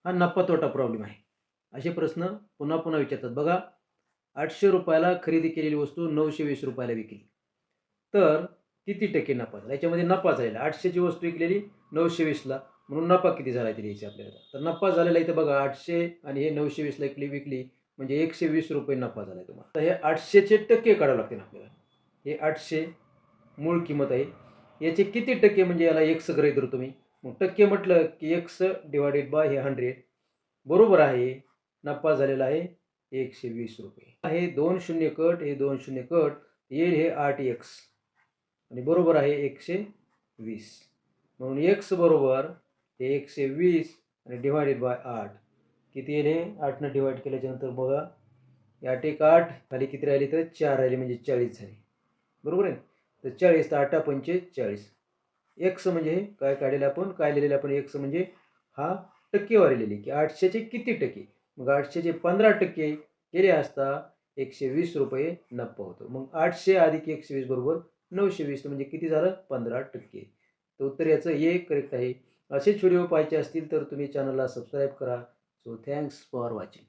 हा नफा तोटा प्रॉब्लेम आहे. असे प्रश्न पुन्हा पुन्हा विचारतात. बघा, ₹800 खरेदी केलेली वस्तू ₹920 विकली. तर किती टक्के नफा झाला? याच्यामध्ये नफा झालेला 800 ची वस्तू विकलेली 920ला म्हणून नफा किती झाला ते लिहायचं आपल्याला. तर नफा झालेला इथं बघा 800 आणि हे 920ला विकली म्हणजे ₹120 नफा झाला तुम्हाला. तर हे 800 चे टक्के काढावे लागतील आपल्याला. हे 800 मूळ किंमत आहे. याचे किती टक्के म्हणजे याला एक्स गृहीत धरू तुम्ही. मग टक्के म्हटलं की एक्स डिव्हायडेड बाय हे 100 बरोबर आहे. नफा झालेला आहे ₹120. हे 2 शून्य कट, हे 2 शून्य कट येईल हे 8x आणि बरोबर आहे 120. म्हणून x बरोबर हे 120 आणि डिव्हायडेड बाय 8 किती येईल हे 8 डिव्हाइड केल्याच्यानंतर बघा 8 एक 8 खाली किती राहिली तर 4 राहिली म्हणजे 40 झाली. बरोबर आहे. तर 40 तर 8 पंचे 40. एक्स म्हणजे काय काढलेलं आपण काय लिहिलेलं आपण एक्स म्हणजे हा टक्केवारी लिहिली की 800 चे किती टक्के. मग 800 चे 15% केले असता ₹120 नफा होतो. मग 800 अधिक 120 बरोबर 920 म्हणजे किती झालं 15%. तर उत्तर याचं ए करेक्ट आहे. असेच व्हिडिओ पाहायचे असतील तर तुम्ही चॅनलला सबस्क्राईब करा. So thanks for watching.